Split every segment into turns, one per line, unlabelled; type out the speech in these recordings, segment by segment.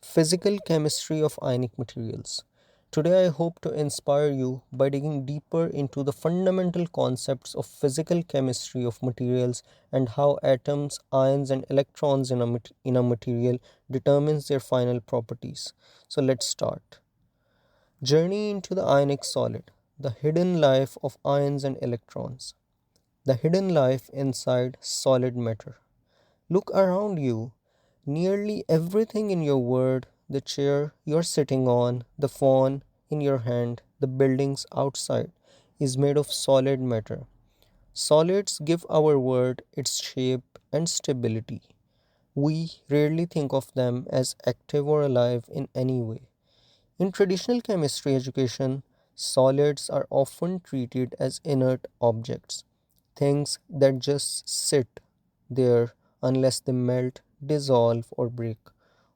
Physical Chemistry of Ionic Materials. Today, I hope to inspire you by digging deeper into the fundamental concepts of physical chemistry of materials and how atoms, ions, and electrons in a material determines their final properties. So, let's start. Journey into the ionic solid, the hidden life of ions and electrons, the hidden life inside solid matter. Look around you. Nearly everything in your world, the chair you're sitting on, the phone in your hand, the buildings outside, is made of solid matter. Solids give our world its shape and stability. We rarely think of them as active or alive in any way. In traditional chemistry education, solids are often treated as inert objects, things that just sit there unless they melt, dissolve, or break.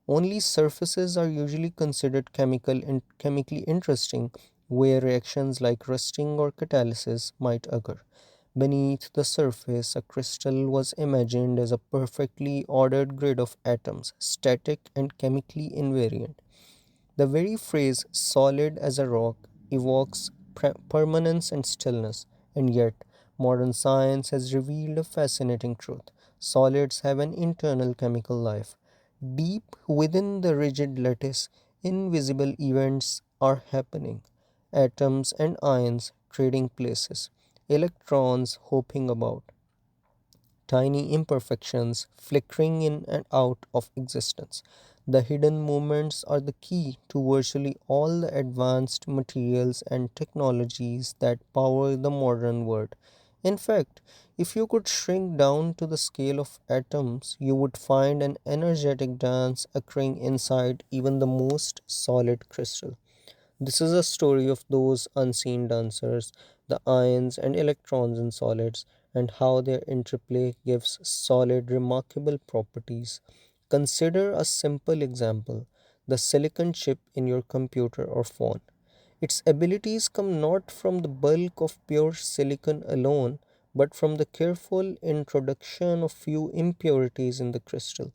Only surfaces are usually considered chemically interesting, where reactions like rusting or catalysis might occur. Beneath the surface, a crystal was imagined as a perfectly ordered grid of atoms, static and chemically invariant. The very phrase "solid as a rock" evokes permanence and stillness, and yet modern science has revealed a fascinating truth. Solids have an internal chemical life. Deep within the rigid lattice, invisible events are happening. Atoms and ions trading places, electrons hopping about, tiny imperfections flickering in and out of existence. The hidden movements are the key to virtually all the advanced materials and technologies that power the modern world. In fact, if you could shrink down to the scale of atoms, you would find an energetic dance occurring inside even the most solid crystal. This is a story of those unseen dancers, the ions and electrons in solids, and how their interplay gives solid remarkable properties. Consider a simple example: the silicon chip in your computer or phone. Its abilities come not from the bulk of pure silicon alone, but from the careful introduction of few impurities in the crystal,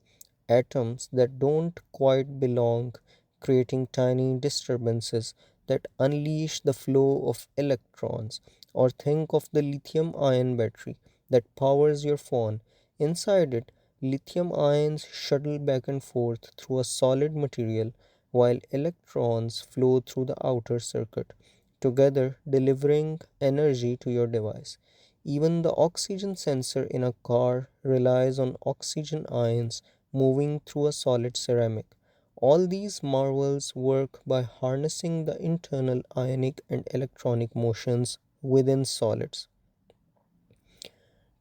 atoms that don't quite belong, creating tiny disturbances that unleash the flow of electrons. Or think of the lithium ion battery that powers your phone. Inside it, lithium ions shuttle back and forth through a solid material while electrons flow through the outer circuit, together delivering energy to your device. Even the oxygen sensor in a car relies on oxygen ions moving through a solid ceramic. All these marvels work by harnessing the internal ionic and electronic motions within solids.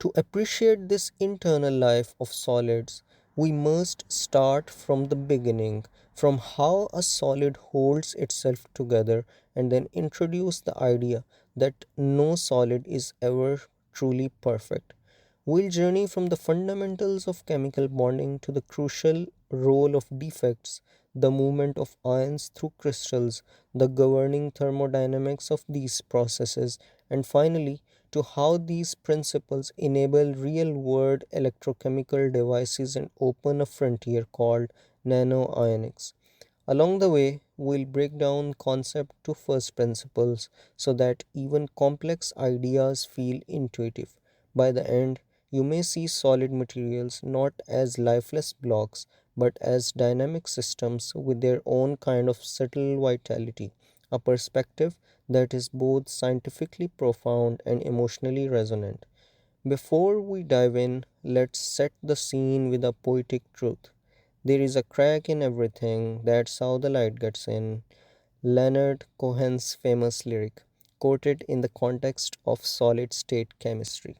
To appreciate this internal life of solids, we must start from the beginning, from how a solid holds itself together, and then introduce the idea that no solid is ever truly perfect. We'll journey from the fundamentals of chemical bonding to the crucial role of defects, the movement of ions through crystals, the governing thermodynamics of these processes, and finally, to how these principles enable real world electrochemical devices and open a frontier called nanoionics. Along the way, we'll break down concept to first principles so that even complex ideas feel intuitive. By the end, you may see solid materials not as lifeless blocks but as dynamic systems with their own kind of subtle vitality, a perspective that is both scientifically profound and emotionally resonant. Before we dive in, let's set the scene with a poetic truth. There is a crack in everything, that's how the light gets in. Leonard Cohen's famous lyric, quoted in the context of solid state chemistry,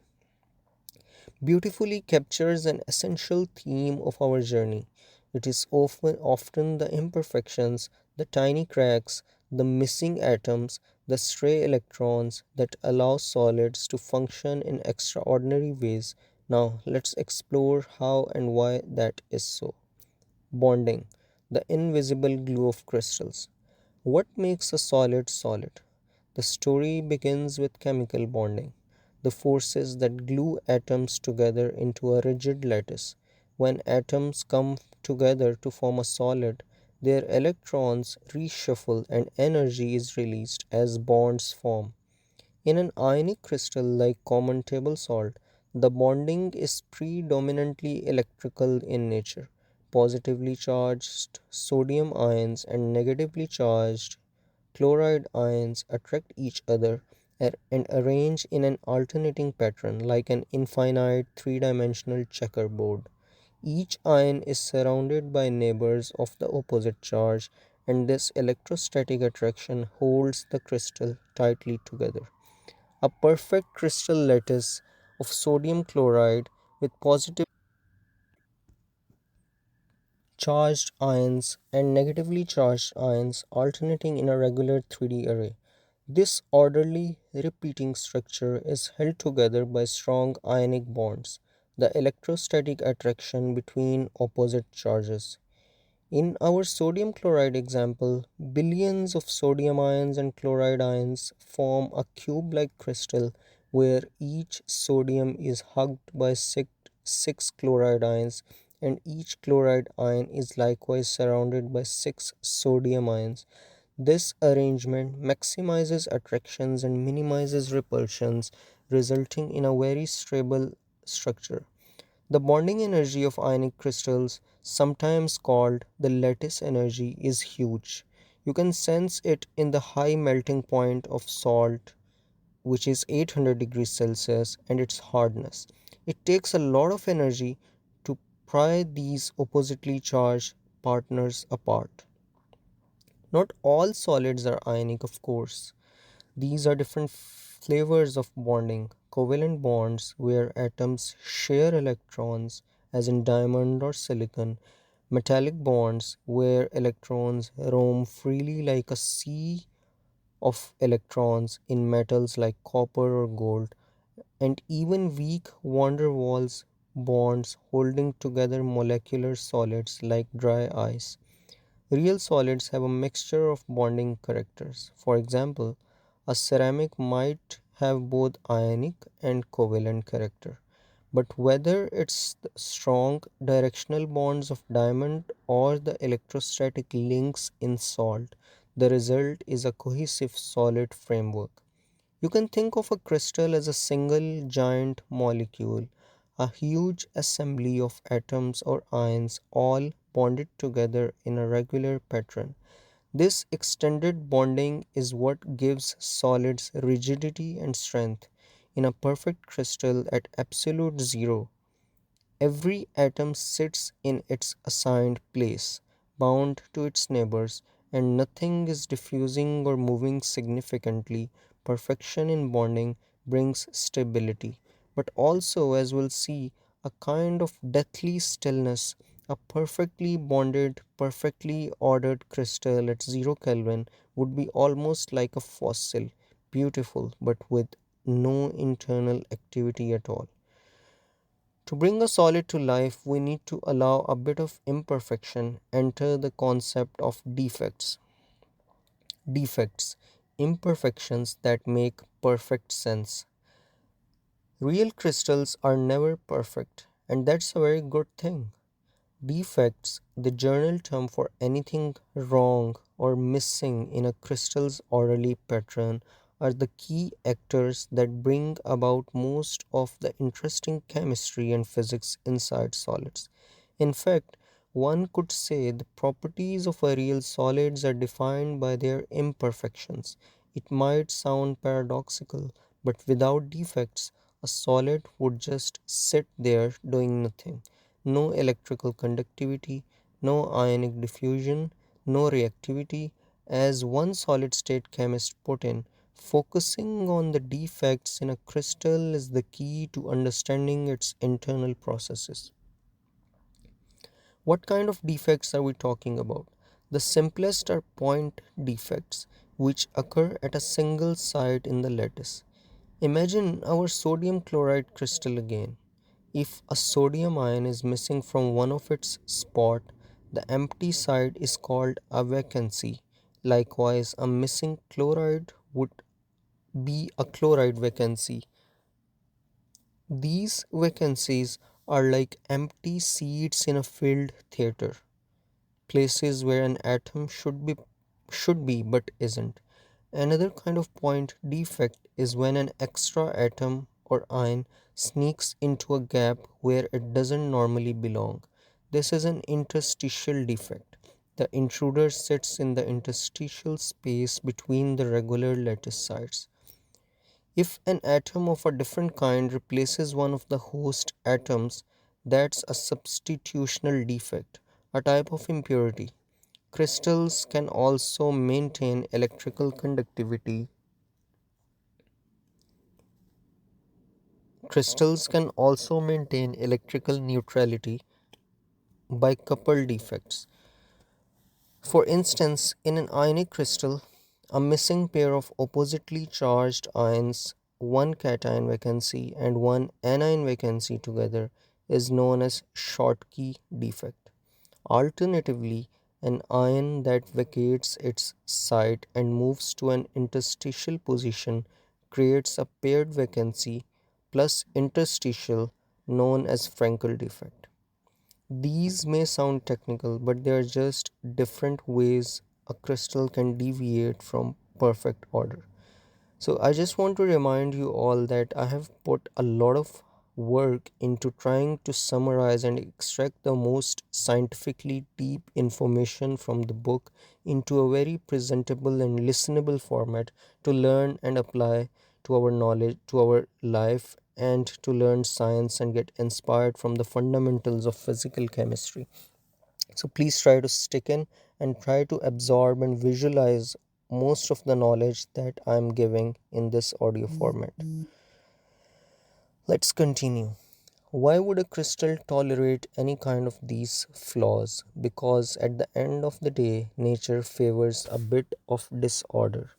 beautifully captures an essential theme of our journey. It is often the imperfections, the tiny cracks, the missing atoms, the stray electrons that allow solids to function in extraordinary ways. Now, let's explore how and why that is so. Bonding, the invisible glue of crystals. What makes a solid solid? The story begins with chemical bonding, the forces that glue atoms together into a rigid lattice. When atoms come together to form a solid, their electrons reshuffle and energy is released as bonds form. In an ionic crystal like common table salt, the bonding is predominantly electrical in nature. Positively charged sodium ions and negatively charged chloride ions attract each other and arrange in an alternating pattern like an infinite three-dimensional checkerboard. Each ion is surrounded by neighbors of the opposite charge, and this electrostatic attraction holds the crystal tightly together. A perfect crystal lattice of sodium chloride with positive charged ions and negatively charged ions alternating in a regular 3D array. This orderly, repeating structure is held together by strong ionic bonds, the electrostatic attraction between opposite charges. In our sodium chloride example, billions of sodium ions and chloride ions form a cube-like crystal where each sodium is hugged by six chloride ions and each chloride ion is likewise surrounded by six sodium ions. This arrangement maximizes attractions and minimizes repulsions, resulting in a very stable structure. The bonding energy of ionic crystals, sometimes called the lattice energy, is huge. You can sense it in the high melting point of salt, which is 800 degrees Celsius, and its hardness. It takes a lot of energy to pry these oppositely charged partners apart. Not all solids are ionic, of course. These are different flavors of bonding. Covalent bonds, where atoms share electrons, as in diamond or silicon. Metallic bonds, where electrons roam freely like a sea of electrons in metals like copper or gold. And even weak van der Waals bonds holding together molecular solids like dry ice. Real solids have a mixture of bonding characters. For example, a ceramic might have both ionic and covalent character. But whether it's the strong directional bonds of diamond or the electrostatic links in salt, the result is a cohesive solid framework. You can think of a crystal as a single giant molecule, a huge assembly of atoms or ions all bonded together in a regular pattern. This extended bonding is what gives solids rigidity and strength. In a perfect crystal at absolute zero, every atom sits in its assigned place, bound to its neighbors, and nothing is diffusing or moving significantly. Perfection in bonding brings stability, but also, as we'll see, a kind of deathly stillness. A perfectly bonded, perfectly ordered crystal at 0 Kelvin would be almost like a fossil, beautiful but with no internal activity at all. To bring a solid to life, we need to allow a bit of imperfection, enter the concept of defects. Defects, imperfections that make perfect sense. Real crystals are never perfect, and that's a very good thing. Defects, the journal term for anything wrong or missing in a crystal's orderly pattern, are the key actors that bring about most of the interesting chemistry and physics inside solids. In fact, one could say the properties of a real solids are defined by their imperfections. It might sound paradoxical, but without defects, a solid would just sit there doing nothing. No electrical conductivity, no ionic diffusion, no reactivity. As one solid state chemist put in, focusing on the defects in a crystal is the key to understanding its internal processes. What kind of defects are we talking about? The simplest are point defects, which occur at a single site in the lattice. Imagine our sodium chloride crystal again. If a sodium ion is missing from one of its spot, the empty site is called a vacancy. Likewise, a missing chloride would be a chloride vacancy. These vacancies are like empty seats in a filled theater. places where an atom should be but isn't. Another kind of point defect is when an extra atom or ion sneaks into a gap where it doesn't normally belong. This is an interstitial defect. The intruder sits in the interstitial space between the regular lattice sites. If an atom of a different kind replaces one of the host atoms, that's a substitutional defect, a type of impurity. Crystals can also maintain electrical conductivity. Crystals can also maintain electrical neutrality by coupled defects. For instance, in an ionic crystal, a missing pair of oppositely charged ions, one cation vacancy and one anion vacancy together, is known as Schottky defect. Alternatively, an ion that vacates its site and moves to an interstitial position creates a paired vacancy plus interstitial known as Frankel defect. These may sound technical, but they are just different ways a crystal can deviate from perfect order. So I just want to remind you all that I have put a lot of work into trying to summarize and extract the most scientifically deep information from the book into a very presentable and listenable format to learn and apply to our knowledge, to our life, and to learn science and get inspired from the fundamentals of physical chemistry. So please try to stick in and try to absorb and visualize most of the knowledge that I'm giving in this audio format. Let's continue. Why would a crystal tolerate any kind of these flaws? Because at the end of the day, nature favors a bit of disorder.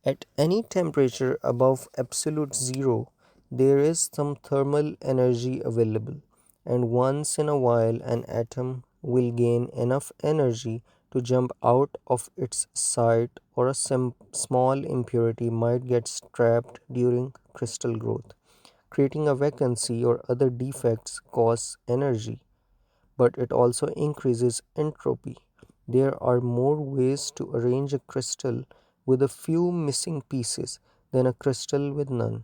At any temperature above absolute zero, there is some thermal energy available, and once in a while, an atom will gain enough energy to jump out of its site, or a small impurity might get trapped during crystal growth. Creating a vacancy or other defects costs energy, but it also increases entropy. There are more ways to arrange a crystal with a few missing pieces than a crystal with none.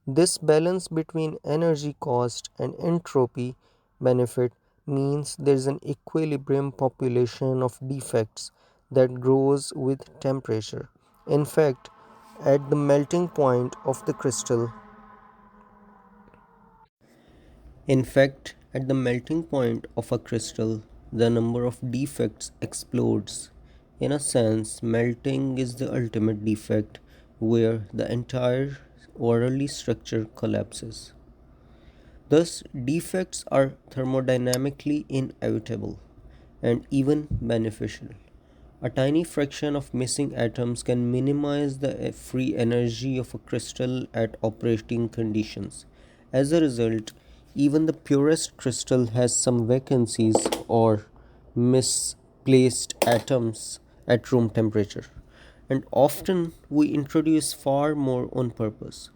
This balance between energy cost and entropy benefit means there is an equilibrium population of defects that grows with temperature. In fact, at the melting point of the crystal, In fact, at the melting point of a crystal, the number of defects explodes. In a sense, melting is the ultimate defect where the entire orderly structure collapses. Thus, defects are thermodynamically inevitable and even beneficial. A tiny fraction of missing atoms can minimize the free energy of a crystal at operating conditions. As a result, even the purest crystal has some vacancies or misplaced atoms at room temperature. And often we introduce far more on purpose.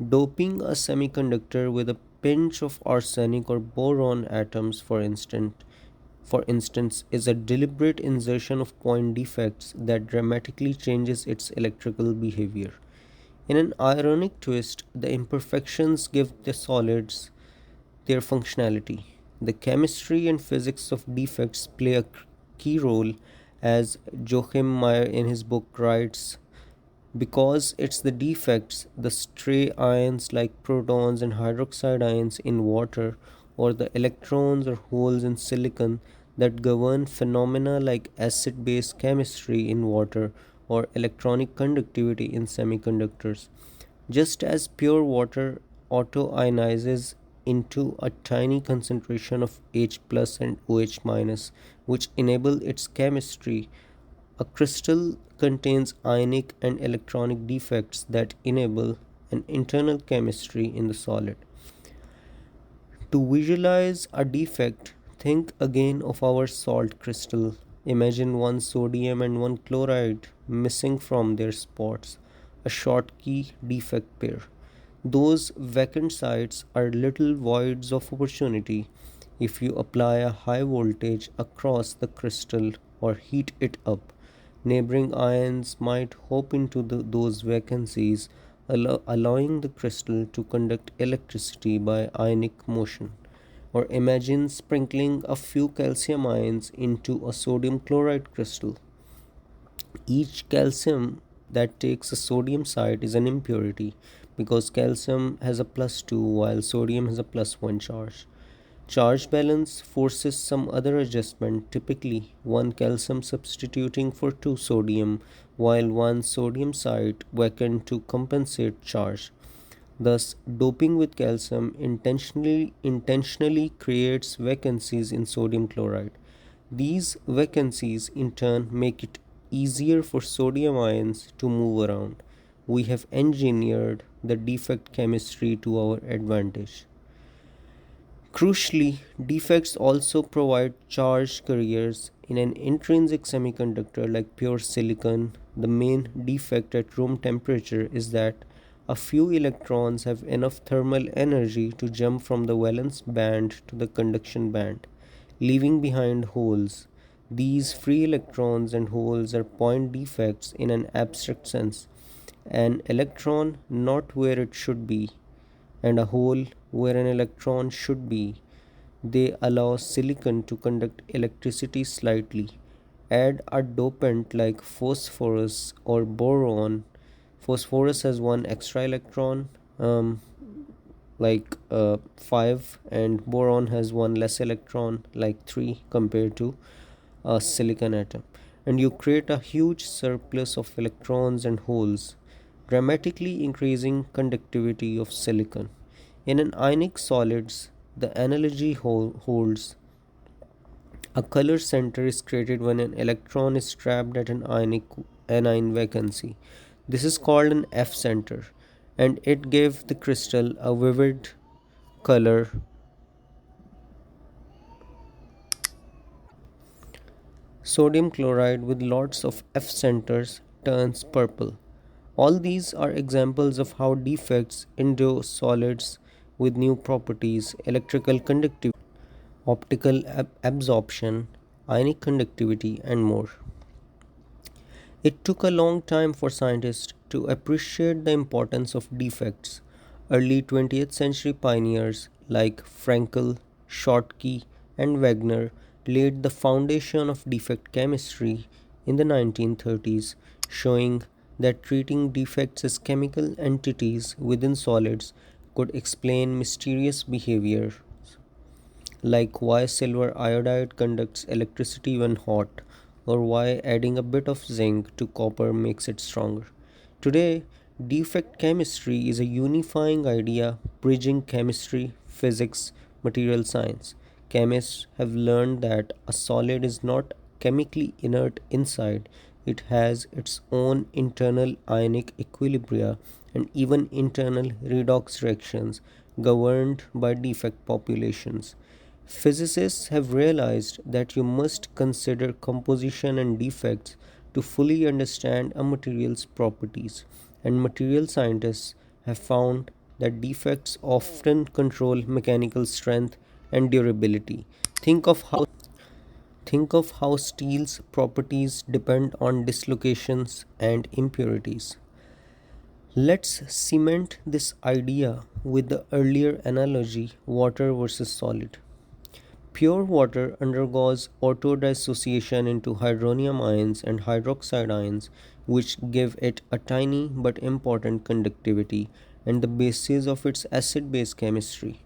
Doping a semiconductor with a pinch of arsenic or boron atoms, for instance, is a deliberate insertion of point defects that dramatically changes its electrical behavior. In an ironic twist, the imperfections give the solids their functionality. The chemistry and physics of defects play a key role, as Joachim Meyer in his book writes. Because it's the defects, the stray ions like protons and hydroxide ions in water, or the electrons or holes in silicon, that govern phenomena like acid base chemistry in water or electronic conductivity in semiconductors. Just as pure water autoionizes into a tiny concentration of H plus and OH minus, which enable its chemistry, a crystal contains ionic and electronic defects that enable an internal chemistry in the solid. To visualize a defect, think again of our salt crystal. Imagine one sodium and one chloride missing from their spots, a Schottky defect pair. Those vacant sites are little voids of opportunity. If you apply a high voltage across the crystal or heat it up, neighboring ions might hop into those vacancies, allowing the crystal to conduct electricity by ionic motion. Or imagine sprinkling a few calcium ions into a sodium chloride crystal. Each calcium that takes a sodium side is an impurity because calcium has a plus 2 while sodium has a plus 1 charge. Charge balance forces some other adjustment, typically one calcium substituting for 2 sodium while one sodium side vacant to compensate charge. Thus, doping with calcium intentionally creates vacancies in sodium chloride. These vacancies in turn make it easier for sodium ions to move around. We have engineered the defect chemistry to our advantage. Crucially, defects also provide charge carriers in an intrinsic semiconductor like pure silicon. The main defect at room temperature is that a few electrons have enough thermal energy to jump from the valence band to the conduction band, leaving behind holes. These free electrons and holes are point defects in an abstract sense. An electron not where it should be, and a hole where an electron should be. They allow silicon to conduct electricity slightly. Add a dopant like phosphorus or boron. Phosphorus has one extra electron, like 5, and boron has one less electron, like 3, compared to a silicon atom. And you create a huge surplus of electrons and holes, dramatically increasing conductivity of silicon. In an ionic solids, the analogy holds. A color center is created when an electron is trapped at an ionic anion vacancy. This is called an F center, and it gives the crystal a vivid color. Sodium chloride with lots of F centers turns purple. All these are examples of how defects endure solids with new properties: electrical conductivity, optical absorption, ionic conductivity, and more. It took a long time for scientists to appreciate the importance of defects. Early 20th century pioneers like Frankel, Schottky, and Wagner laid the foundation of defect chemistry in the 1930s, showing that treating defects as chemical entities within solids could explain mysterious behavior like why silver iodide conducts electricity when hot, or why adding a bit of zinc to copper makes it stronger. Today, defect chemistry is a unifying idea bridging chemistry, physics, material science. Chemists have learned that a solid is not chemically inert inside, it has its own internal ionic equilibria and even internal redox reactions governed by defect populations. Physicists have realized that you must consider composition and defects to fully understand a material's properties, and material scientists have found that defects often control mechanical strength and durability. Think of how Think of how steel's properties depend on dislocations and impurities. Let's cement this idea with the earlier analogy water versus solid. Pure water undergoes autodissociation into hydronium ions and hydroxide ions, which give it a tiny but important conductivity and the basis of its acid base chemistry.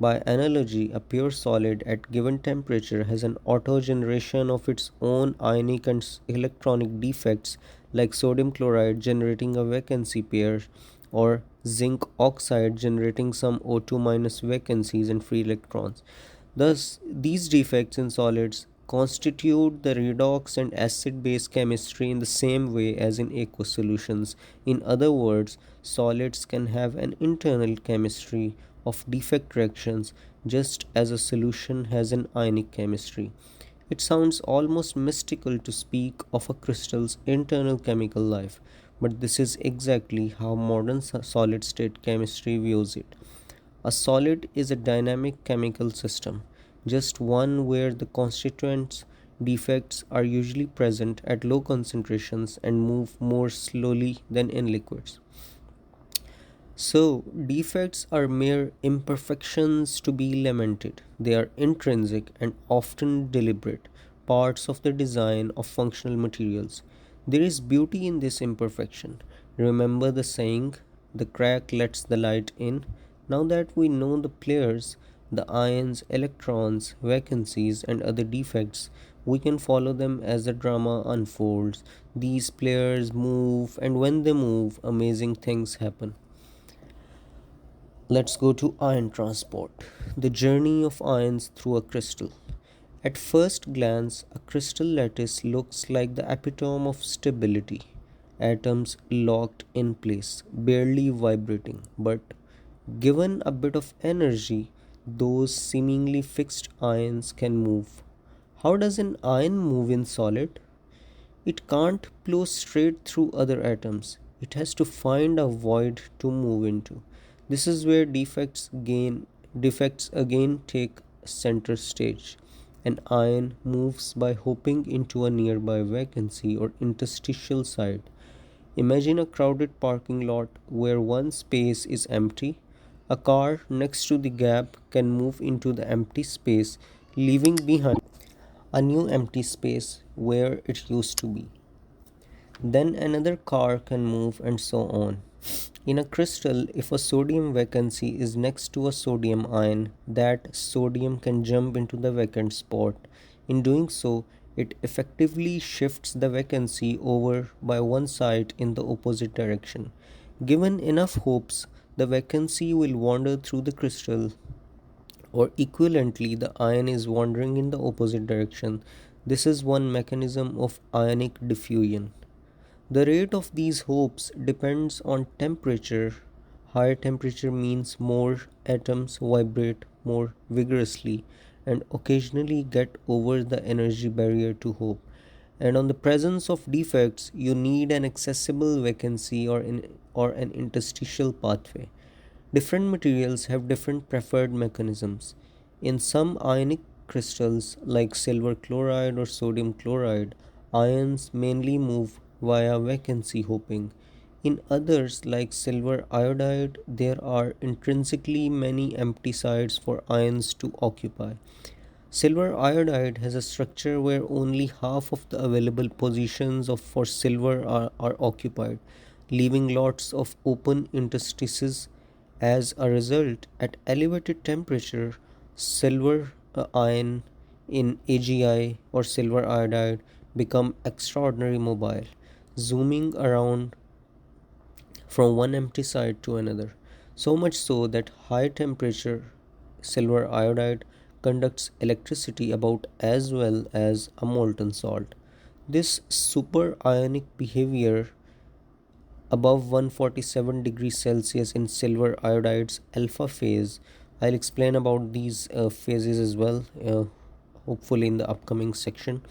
By analogy, a pure solid at given temperature has an auto-generation of its own ionic and electronic defects like sodium chloride generating a vacancy pair or zinc oxide generating some O2 minus vacancies and free electrons. Thus, these defects in solids constitute the redox and acid base chemistry in the same way as in aqueous solutions. In other words, solids can have an internal chemistry of defect reactions just as a solution has an ionic chemistry. It sounds almost mystical to speak of a crystal's internal chemical life, but this is exactly how modern solid state chemistry views it. A solid is a dynamic chemical system. just one where the constituents defects are usually present at low concentrations and move more slowly than in liquids. So, defects are mere imperfections to be lamented. They are intrinsic and often deliberate parts of the design of functional materials. There is beauty in this imperfection. Remember the saying, the crack lets the light in. Now that we know the players, the ions, electrons, vacancies, and other defects, we can follow them as the drama unfolds. These players move, and when they move, amazing things happen. Let's go to ion transport, the journey of ions through a crystal. At first glance, a crystal lattice looks like the epitome of stability, atoms locked in place, barely vibrating, but given a bit of energy, those seemingly fixed ions can move. How does an ion move in solid? It can't flow straight through other atoms. It has to find a void to move into. This is where defects again take center stage. An ion moves by hopping into a nearby vacancy or interstitial site. Imagine a crowded parking lot where one space is empty. A car next to the gap can move into the empty space, leaving behind a new empty space where it used to be. Then another car can move, and so on. In a crystal, if a sodium vacancy is next to a sodium ion, that sodium can jump into the vacant spot. In doing so, it effectively shifts the vacancy over by one side in the opposite direction. Given enough hopes, the vacancy will wander through the crystal, or equivalently, the ion is wandering in the opposite direction. This is one mechanism of ionic diffusion. The rate of these hopes depends on temperature. Higher temperature means more atoms vibrate more vigorously and occasionally get over the energy barrier to hope. And on the presence of defects, you need an accessible vacancy or an interstitial pathway. Different materials have different preferred mechanisms. In some ionic crystals, like silver chloride or sodium chloride, ions mainly move via vacancy hopping. In others, like silver iodide, there are intrinsically many empty sites for ions to occupy. Silver iodide has a structure where only half of the available positions for silver are occupied, leaving lots of open interstices. As a result, at elevated temperature, silver ion in AgI or silver iodide become extraordinarily mobile, zooming around from one empty site to another, so much so that high temperature silver iodide conducts electricity about as well as a molten salt. This super ionic behavior above 147 degrees Celsius in silver iodide's alpha phase. I'll explain about these phases as well, hopefully in the upcoming section.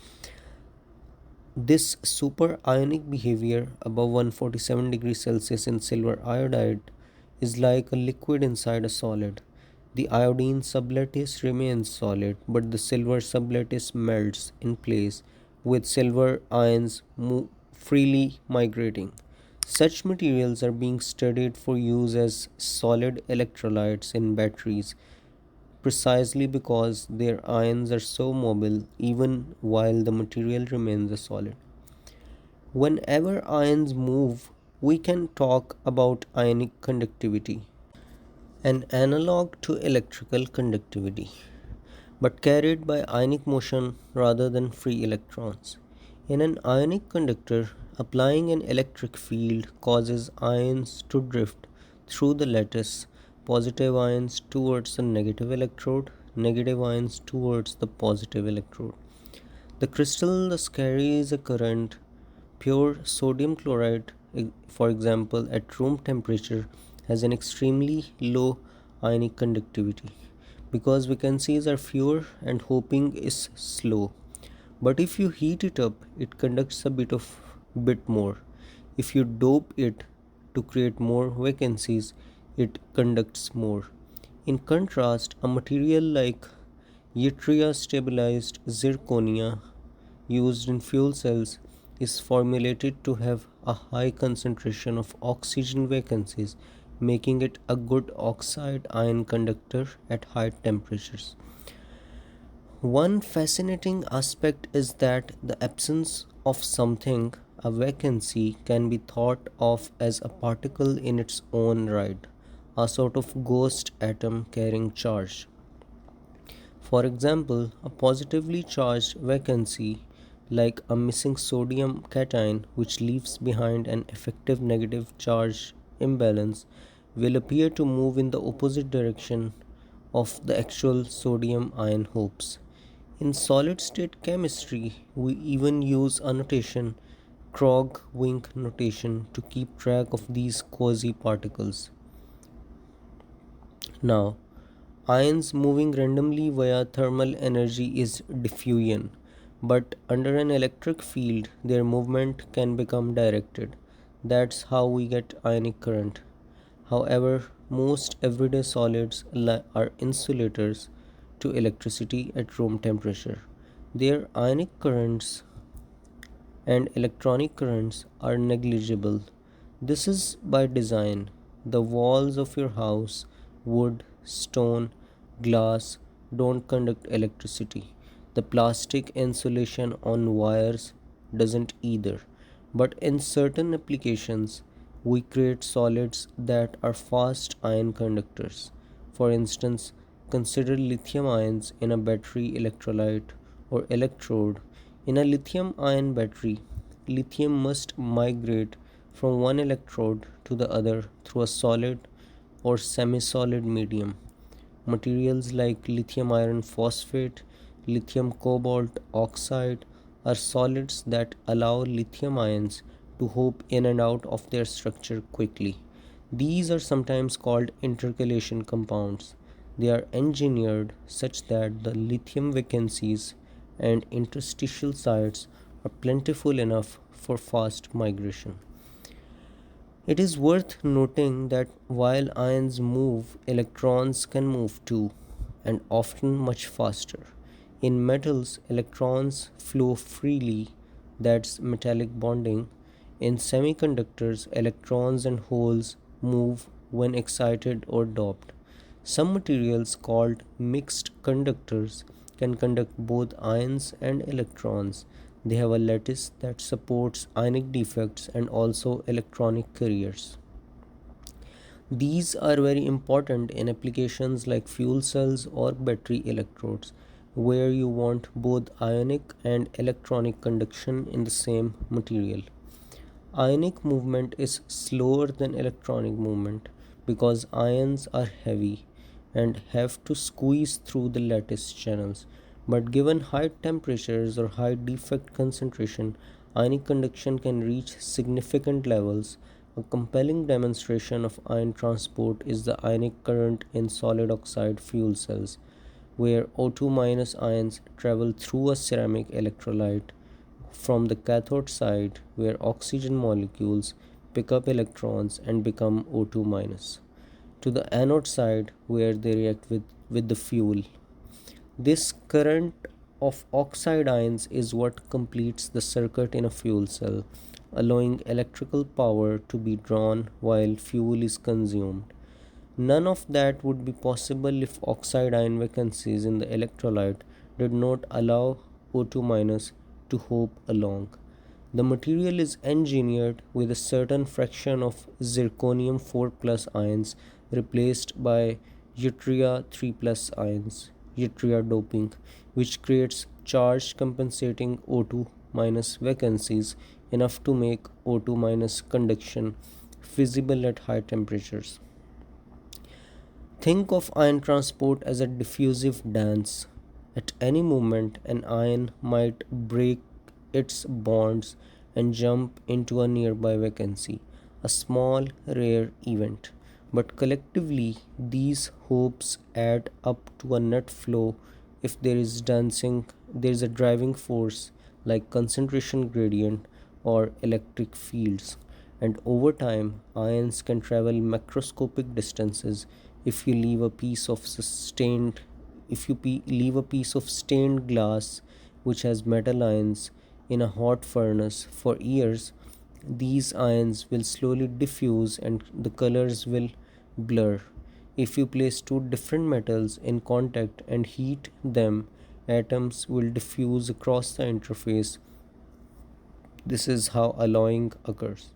This super ionic behavior above 147 degrees Celsius in silver iodide is like a liquid inside a solid. The iodine sublattice remains solid, but the silver sublattice melts in place with silver ions freely migrating. Such materials are being studied for use as solid electrolytes in batteries precisely because their ions are so mobile even while the material remains a solid. Whenever ions move, we can talk about ionic conductivity, an analog to electrical conductivity, but carried by ionic motion rather than free electrons. In an ionic conductor, applying an electric field causes ions to drift through the lattice, positive ions towards the negative electrode, negative ions towards the positive electrode. The crystal thus carries a current. Pure sodium chloride, for example, at room temperature, has an extremely low ionic conductivity because vacancies are fewer and hopping is slow. But if you heat it up, it conducts a bit more. If you dope it to create more vacancies, it conducts more. In contrast, a material like Yttria stabilized zirconia used in fuel cells is formulated to have a high concentration of oxygen vacancies, making it a good oxide ion conductor at high temperatures. One fascinating aspect is that the absence of something, a vacancy, can be thought of as a particle in its own right, a sort of ghost atom carrying charge. For example, a positively charged vacancy, like a missing sodium cation which leaves behind an effective negative charge imbalance, will appear to move in the opposite direction of the actual sodium ion hopes. In solid state chemistry, we even use a notation, Krog Wink notation, to keep track of these quasi particles. Now, ions moving randomly via thermal energy is diffusion, but under an electric field, their movement can become directed. That's how we get ionic current. However, most everyday solids are insulators to electricity at room temperature. Their ionic currents and electronic currents are negligible. This is by design. The walls of your house, wood, stone, glass, don't conduct electricity. The plastic insulation on wires doesn't either. But in certain applications, we create solids that are fast ion conductors. For instance, consider lithium ions in a battery electrolyte or electrode. In a lithium ion battery, lithium must migrate from one electrode to the other through a solid or semi solid medium. Materials like lithium iron phosphate, lithium cobalt oxide are solids that allow lithium ions to hop in and out of their structure quickly. These are sometimes called intercalation compounds. They are engineered such that the lithium vacancies and interstitial sites are plentiful enough for fast migration. It is worth noting that while ions move, electrons can move too, and often much faster. In metals, electrons flow freely, that's metallic bonding. In semiconductors, electrons and holes move when excited or doped. Some materials, called mixed conductors, can conduct both ions and electrons. They have a lattice that supports ionic defects and also electronic carriers. These are very important in applications like fuel cells or battery electrodes, where you want both ionic and electronic conduction in the same material. Ionic movement is slower than electronic movement because ions are heavy and have to squeeze through the lattice channels. But given high temperatures or high defect concentration, ionic conduction can reach significant levels. A compelling demonstration of ion transport is the ionic current in solid oxide fuel cells, where O2 minus ions travel through a ceramic electrolyte from the cathode side, where oxygen molecules pick up electrons and become O2 minus, to the anode side, where they react with the fuel. This current of oxide ions is what completes the circuit in a fuel cell, allowing electrical power to be drawn while fuel is consumed. None of that would be possible if oxide ion vacancies in the electrolyte did not allow O2 minus to hop along. The material is engineered with a certain fraction of zirconium 4 plus ions replaced by yttria 3 plus ions, yttria doping, which creates charge compensating O2 minus vacancies enough to make O2 minus conduction feasible at high temperatures. Think of ion transport as a diffusive dance. At any moment, an ion might break its bonds and jump into a nearby vacancy, a small, rare event. But collectively, these hopes add up to a net flow if there is a driving force like concentration gradient or electric fields. And over time, ions can travel macroscopic distances if you leave a piece of sustained if you leave a piece of stained glass which has metal ions in a hot furnace for years, these ions will slowly diffuse and the colors will blur. If you place two different metals in contact and heat them, atoms will diffuse across the interface. This is how alloying occurs.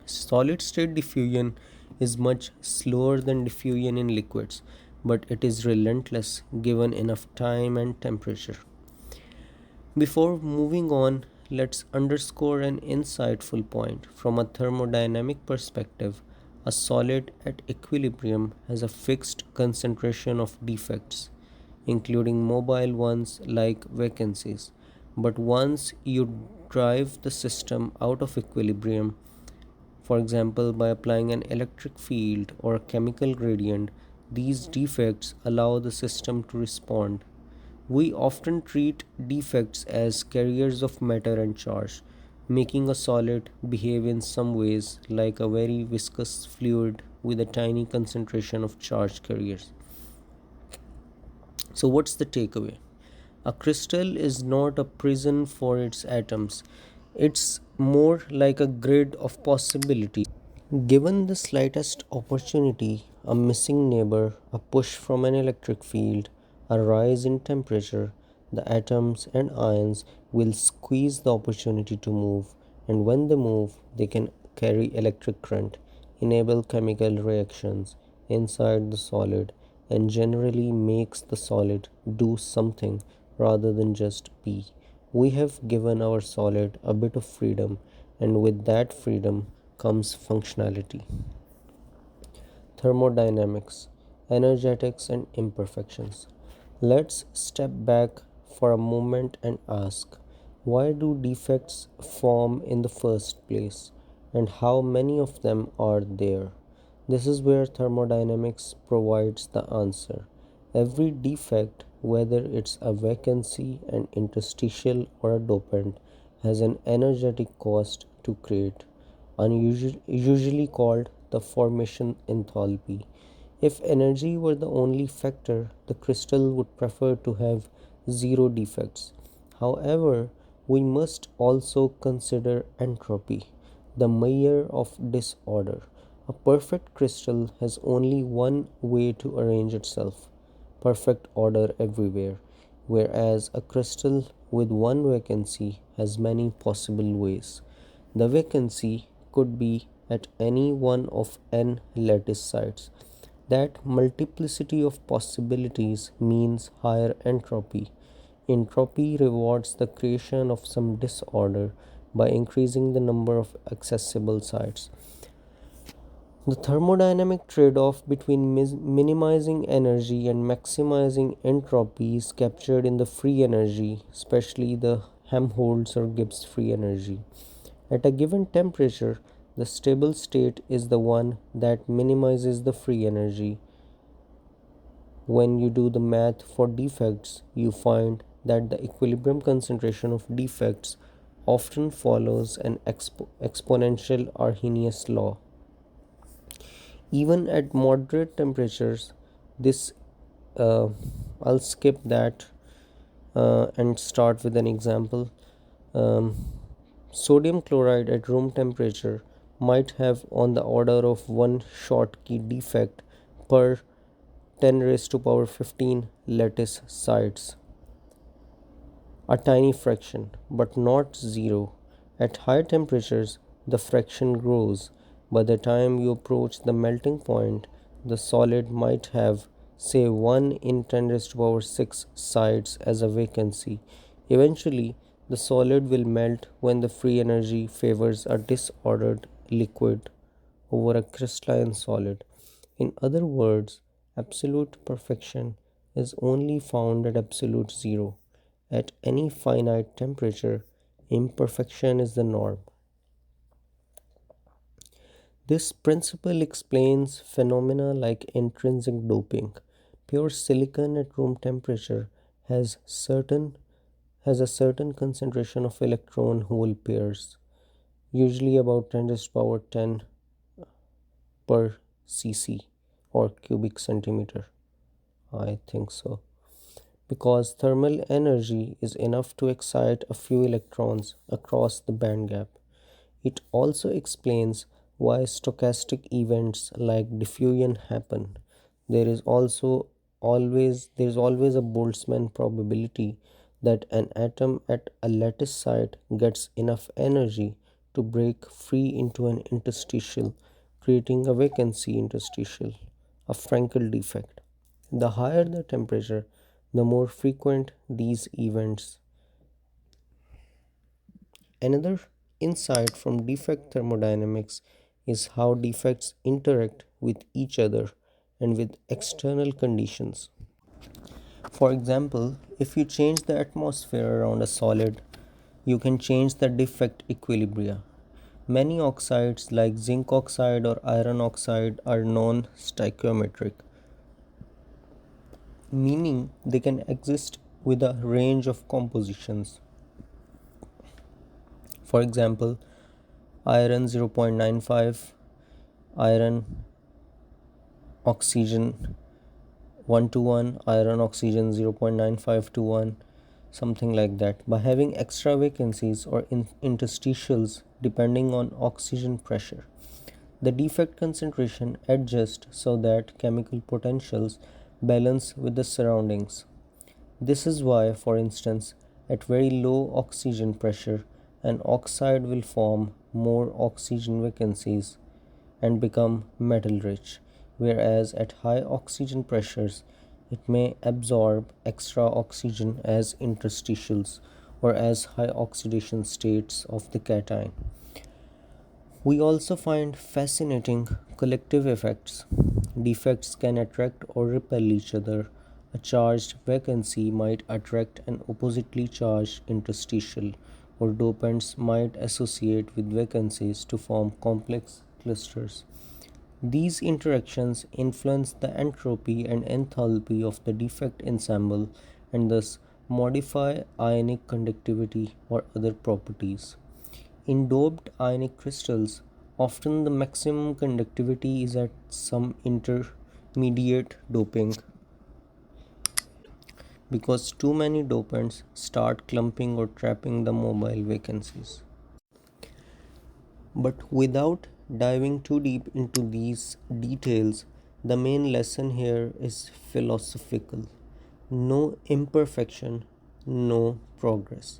Solid state diffusion is much slower than diffusion in liquids, but it is relentless given enough time and temperature. Before moving on, let's underscore an insightful point. From a thermodynamic perspective, a solid at equilibrium has a fixed concentration of defects, including mobile ones like vacancies. But once you drive the system out of equilibrium, for example, by applying an electric field or a chemical gradient, these defects allow the system to respond. We often treat defects as carriers of matter and charge, making a solid behave in some ways like a very viscous fluid with a tiny concentration of charge carriers. So, what's the takeaway? A crystal is not a prison for its atoms, it's more like a grid of possibilities. Given the slightest opportunity, a missing neighbor, a push from an electric field, a rise in temperature, the atoms and ions will squeeze the opportunity to move, and when they move, they can carry electric current, enable chemical reactions inside the solid, and generally makes the solid do something rather than just be. We have given our solid a bit of freedom, and with that freedom comes functionality. Thermodynamics, energetics, and imperfections. Let's step back for a moment and ask, why do defects form in the first place, and how many of them are there? This is where thermodynamics provides the answer. Every defect, whether it's a vacancy, an interstitial, or a dopant, has an energetic cost to create, usually called the formation enthalpy. If energy were the only factor, the crystal would prefer to have zero defects. However, we must also consider entropy, the measure of disorder. A perfect crystal has only one way to arrange itself, perfect order everywhere, whereas a crystal with one vacancy has many possible ways. The vacancy could be at any one of n lattice sites. That multiplicity of possibilities means higher entropy. Entropy rewards the creation of some disorder by increasing the number of accessible sites. The thermodynamic trade off between minimizing energy and maximizing entropy is captured in the free energy, especially the Helmholtz or Gibbs free energy. At a given temperature, the stable state is the one that minimizes the free energy. When you do the math for defects, you find that the equilibrium concentration of defects often follows an exponential Arrhenius law. Even at moderate temperatures, this uh, I'll skip that and start with an example. Um, Sodium chloride at room temperature might have on the order of one Schottky defect per 10 raised to power 15 lattice sites, a tiny fraction, but not zero. At high temperatures, the fraction grows. By the time you approach the melting point, the solid might have, say, 1 in 10 raised to power 6 sites as a vacancy. Eventually, the solid will melt when the free energy favors a disordered liquid over a crystalline solid. In other words, absolute perfection is only found at absolute zero. At any finite temperature, imperfection is the norm. This principle explains phenomena like intrinsic doping. Pure silicon at room temperature has certain has a certain concentration of electron hole pairs, usually about 10 to the power 10 per cc or cubic centimeter. I think so. Because thermal energy is enough to excite a few electrons across the band gap. It also explains why stochastic events like diffusion happen. There is always a Boltzmann probability that an atom at a lattice site gets enough energy to break free into an interstitial, creating a vacancy interstitial, a Frankel defect. The higher the temperature, the more frequent these events. Another insight from defect thermodynamics is how defects interact with each other and with external conditions. For example, if you change the atmosphere around a solid, you can change the defect equilibria. Many oxides like zinc oxide or iron oxide are non stoichiometric, meaning they can exist with a range of compositions. For example, iron 0.95, iron oxygen 1 to 1, iron oxygen 0.95 to 1, something like that, by having extra vacancies or interstitials depending on oxygen pressure. The defect concentration adjusts so that chemical potentials balance with the surroundings. This is why, for instance, at very low oxygen pressure, an oxide will form more oxygen vacancies and become metal rich, whereas at high oxygen pressures, it may absorb extra oxygen as interstitials or as high oxidation states of the cation. We also find fascinating collective effects. Defects can attract or repel each other. A charged vacancy might attract an oppositely charged interstitial, or dopants might associate with vacancies to form complex clusters. These interactions influence the entropy and enthalpy of the defect ensemble and thus modify ionic conductivity or other properties. In doped ionic crystals, often the maximum conductivity is at some intermediate doping because too many dopants start clumping or trapping the mobile vacancies. But without diving too deep into these details, the main lesson here is philosophical. No imperfection, no progress.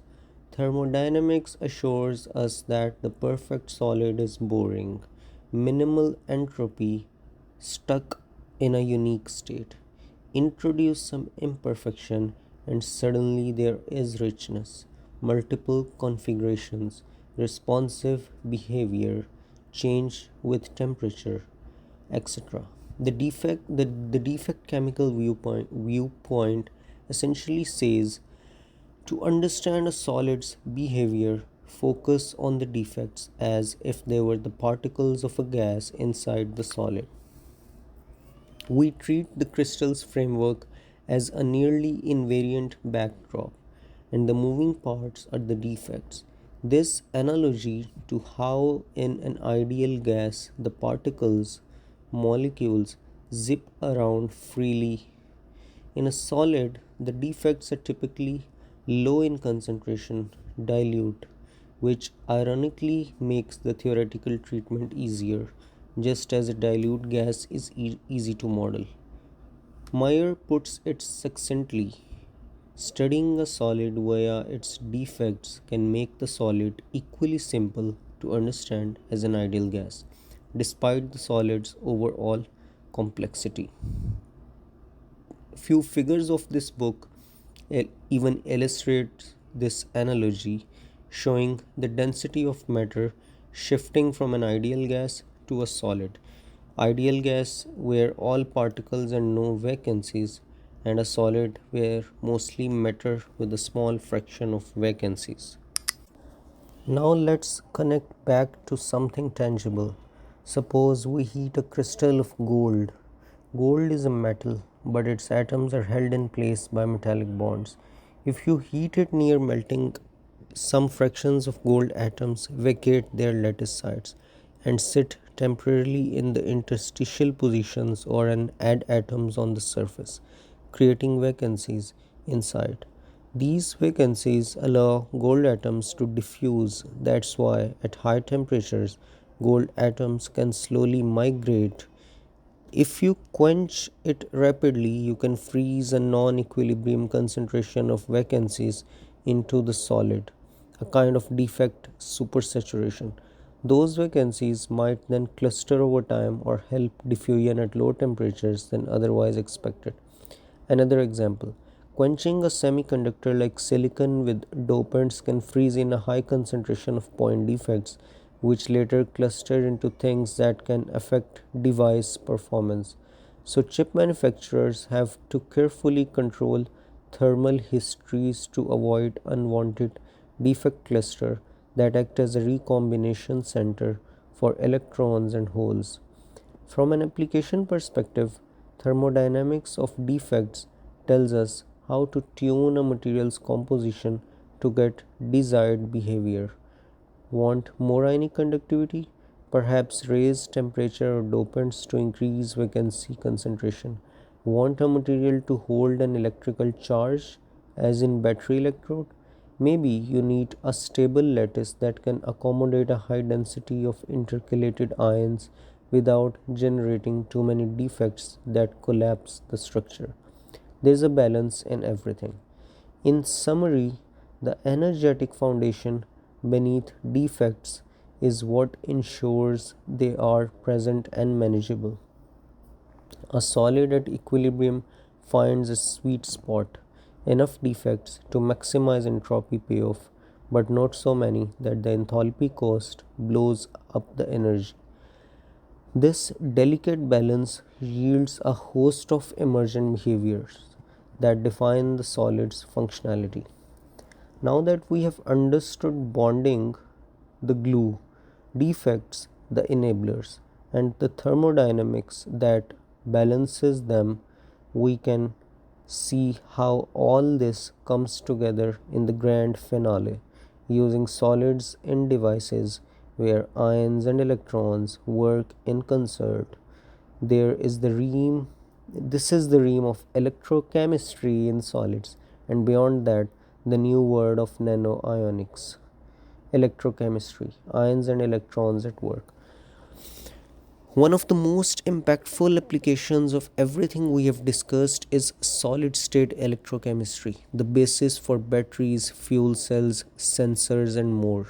Thermodynamics assures us that the perfect solid is boring, minimal entropy, stuck in a unique state. Introduce some imperfection, and suddenly there is richness, multiple configurations, responsive behavior, change with temperature, etc. The defect chemical viewpoint essentially says to understand a solid's behavior, focus on the defects as if they were the particles of a gas inside the solid. We treat the crystal's framework as a nearly invariant backdrop, and the moving parts are the defects. This analogy to how in an ideal gas the particles, molecules, zip around freely. In a solid, the defects are typically low in concentration, dilute, which ironically makes the theoretical treatment easier, just as a dilute gas is easy to model. Meyer puts it succinctly: studying a solid via its defects can make the solid equally simple to understand as an ideal gas, despite the solid's overall complexity. Few figures of this book even illustrate this analogy, showing the density of matter shifting from an ideal gas to a solid. Ideal gas where all particles and no vacancies, and a solid where mostly matter with a small fraction of vacancies. Now let's connect back to something tangible. Suppose we heat a crystal of gold. Gold is a metal, but its atoms are held in place by metallic bonds. If you heat it near melting, some fractions of gold atoms vacate their lattice sites and sit temporarily in the interstitial positions or and add atoms on the surface. creating vacancies inside. These vacancies allow gold atoms to diffuse. That's why, at high temperatures, gold atoms can slowly migrate. If you quench it rapidly, you can freeze a non equilibrium concentration of vacancies into the solid, a kind of defect supersaturation. Those vacancies might then cluster over time or help diffusion at lower temperatures than otherwise expected. Another example, quenching a semiconductor like silicon with dopants can freeze in a high concentration of point defects, which later cluster into things that can affect device performance. So, chip manufacturers have to carefully control thermal histories to avoid unwanted defect cluster that act as a recombination center for electrons and holes. From an application perspective, thermodynamics of defects tells us how to tune a material's composition to get desired behavior. Want more ionic conductivity? Perhaps raise temperature or dopants to increase vacancy concentration. Want a material to hold an electrical charge, as in battery electrode? Maybe you need a stable lattice that can accommodate a high density of intercalated ions without generating too many defects that collapse the structure. There is a balance in everything. In summary, the energetic foundation beneath defects is what ensures they are present and manageable. A solid at equilibrium finds a sweet spot, enough defects to maximize entropy payoff, but not so many that the enthalpy cost blows up the energy. This delicate balance yields a host of emergent behaviors that define the solid's functionality. Now that we have understood bonding, the glue, defects, the enablers, and the thermodynamics that balances them, we can see how all this comes together in the grand finale, using solids in devices where ions and electrons work in concert. There is the realm This is the realm of electrochemistry in solids, and beyond that, the new world of nanoionics. Electrochemistry, ions and electrons at work. One of the most impactful applications of everything we have discussed is solid state electrochemistry, the basis for batteries, fuel cells, sensors, and more.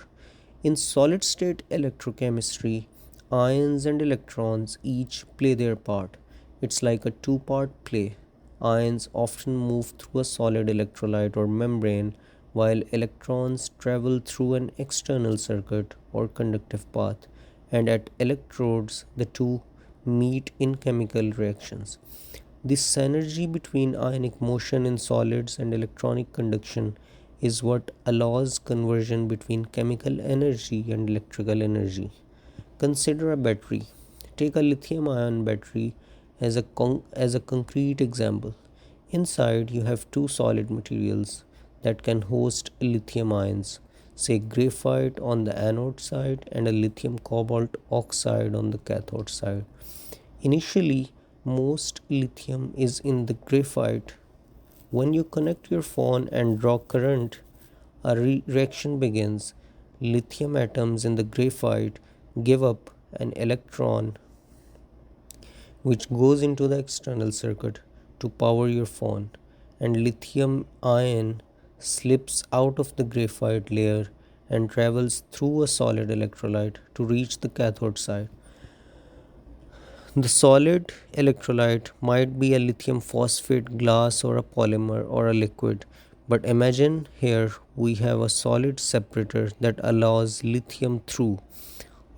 In solid state electrochemistry, ions and electrons each play their part. It's like a two-part play. Ions often move through a solid electrolyte or membrane, while electrons travel through an external circuit or conductive path, and at electrodes, the two meet in chemical reactions. This synergy between ionic motion in solids and electronic conduction is what allows conversion between chemical energy and electrical energy. Consider a battery. Take a lithium ion battery as a concrete example. Inside, you have two solid materials that can host lithium ions, say graphite on the anode side and a lithium cobalt oxide on the cathode side. Initially, most lithium is in the graphite. When you connect your phone and draw current, a reaction begins. Lithium atoms in the graphite give up an electron which goes into the external circuit to power your phone, and lithium ion slips out of the graphite layer and travels through a solid electrolyte to reach the cathode side. The solid electrolyte might be a lithium phosphate glass or a polymer or a liquid, but imagine here we have a solid separator that allows lithium through.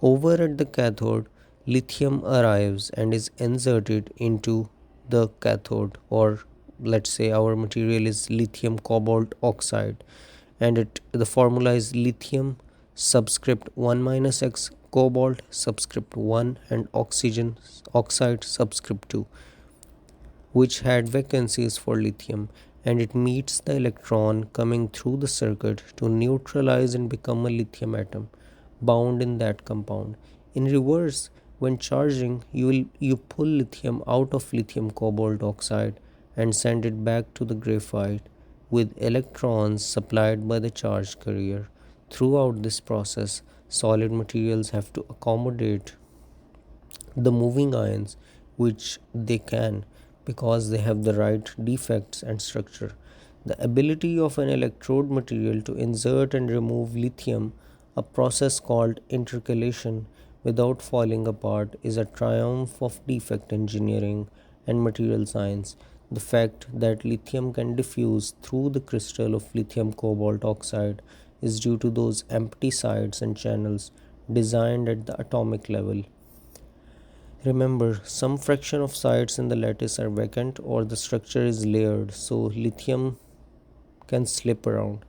Over at the cathode, lithium arrives and is inserted into the cathode, or let's say our material is lithium cobalt oxide, and the formula is lithium subscript 1 minus x, cobalt subscript 1, and oxygen oxide subscript 2, which had vacancies for lithium, and it meets the electron coming through the circuit to neutralize and become a lithium atom bound in that compound. In reverse, when charging, you pull lithium out of lithium cobalt oxide and send it back to the graphite with electrons supplied by the charge carrier. Throughout this process, solid materials have to accommodate the moving ions, which they can because they have the right defects and structure. The ability of an electrode material to insert and remove lithium, a process called intercalation, without falling apart is a triumph of defect engineering and material science. The fact that lithium can diffuse through the crystal of lithium cobalt oxide is due to those empty sites and channels designed at the atomic level. Remember, some fraction of sites in the lattice are vacant or the structure is layered, so lithium can slip around.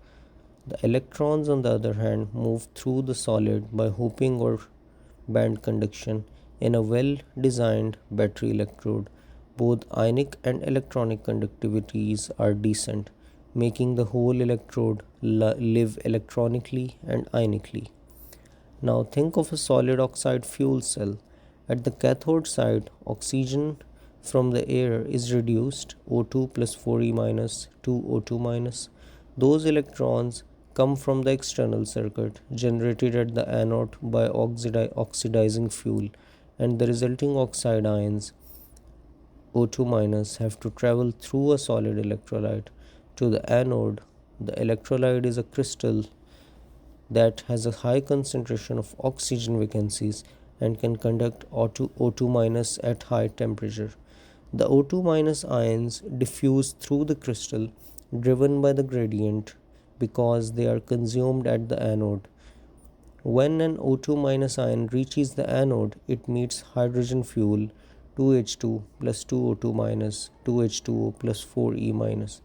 The electrons, on the other hand, move through the solid by hooping or band conduction. In a well designed battery electrode, both ionic and electronic conductivities are decent, making the whole electrode live electronically and ionically. Now think of a solid oxide fuel cell. At the cathode side, oxygen from the air is reduced O2 plus 4E minus 2O2 minus. Those electrons come from the external circuit generated at the anode by oxidizing fuel, and the resulting oxide ions O2 minus have to travel through a solid electrolyte to the anode. The electrolyte is a crystal that has a high concentration of oxygen vacancies and can conduct O2 minus at high temperature. The O2 minus ions diffuse through the crystal driven by the gradient because they are consumed at the anode. When an O2 minus ion reaches the anode, it meets hydrogen fuel 2H2 plus 2O2 minus 2H2O plus 4E minus.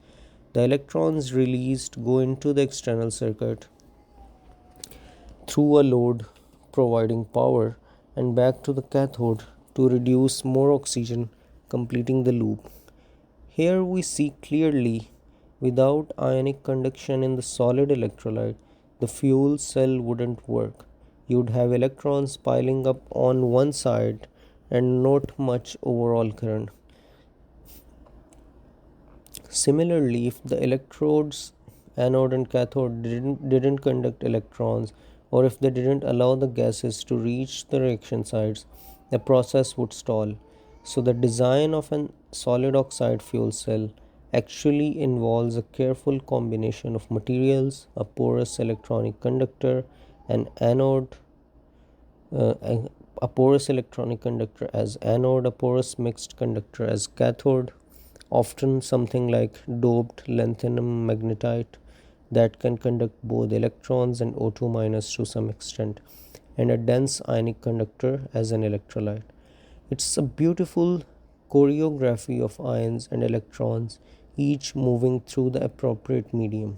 The electrons released go into the external circuit through a load providing power and back to the cathode to reduce more oxygen, completing the loop. Here we see clearly without ionic conduction in the solid electrolyte, the fuel cell wouldn't work. You'd have electrons piling up on one side and not much overall current. Similarly, if the electrodes anode and cathode didn't conduct electrons, or if they didn't allow the gases to reach the reaction sites, the process would stall. So the design of an solid oxide fuel cell actually involves a careful combination of materials, a porous electronic conductor, an anode, a porous electronic conductor as anode, a porous mixed conductor as cathode, often something like doped lanthanum magnetite that can conduct both electrons and O2 minus to some extent, and a dense ionic conductor as an electrolyte. It's a beautiful choreography of ions and electrons, each moving through the appropriate medium.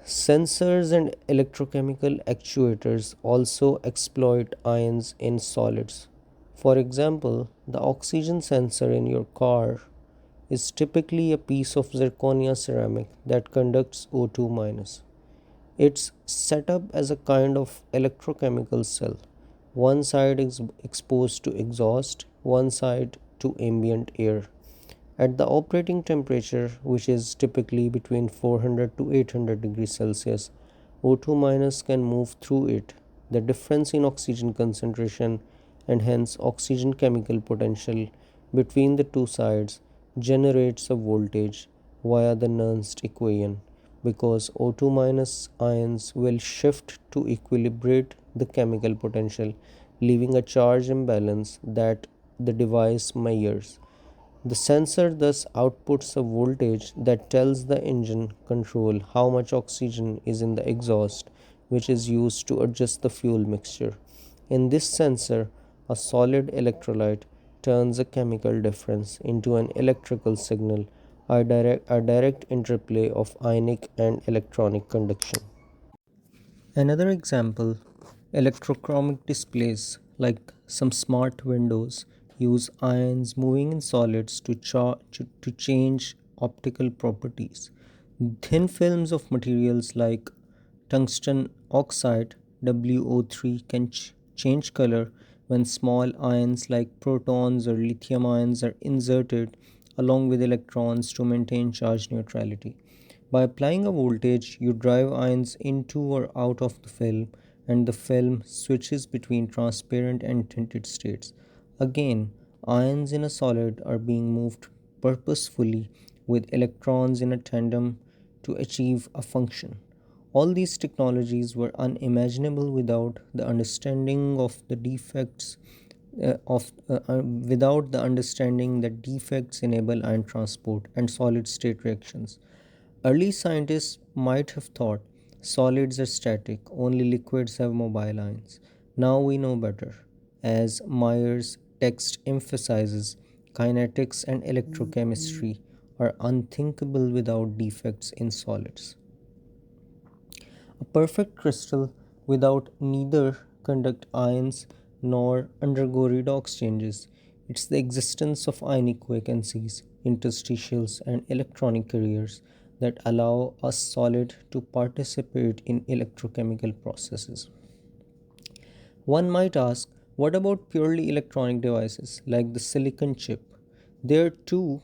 Sensors and electrochemical actuators also exploit ions in solids. For example, the oxygen sensor in your car is typically a piece of zirconia ceramic that conducts O2 minus. It's set up as a kind of electrochemical cell. One side is exposed to exhaust, one side to ambient air. At the operating temperature, which is typically between 400 to 800 degrees Celsius, O2 minus can move through it. The difference in oxygen concentration and hence oxygen chemical potential between the two sides generates a voltage via the Nernst equation because O2 minus ions will shift to equilibrate the chemical potential, leaving a charge imbalance that the device measures. The sensor thus outputs a voltage that tells the engine control how much oxygen is in the exhaust, which is used to adjust the fuel mixture. In this sensor, a solid electrolyte turns a chemical difference into an electrical signal, a direct interplay of ionic and electronic conduction. Another example, electrochromic displays like some smart windows use ions moving in solids to change optical properties. Thin films of materials like tungsten oxide WO3 can change color when small ions like protons or lithium ions are inserted along with electrons to maintain charge neutrality. By applying a voltage, you drive ions into or out of the film, and the film switches between transparent and tinted states. Again, ions in a solid are being moved purposefully with electrons in a tandem to achieve a function. All these technologies were unimaginable without the understanding of the defects of without the understanding that defects enable ion transport and solid state reactions. Early scientists might have thought solids are static, only liquids have mobile ions. Now we know better. As Meyer's text emphasizes, kinetics and electrochemistry are unthinkable without defects in solids. A perfect crystal without neither conduct ions nor undergo redox changes. It's the existence of ionic vacancies, interstitials, and electronic carriers that allow a solid to participate in electrochemical processes. One might ask, what about purely electronic devices like the silicon chip? There too,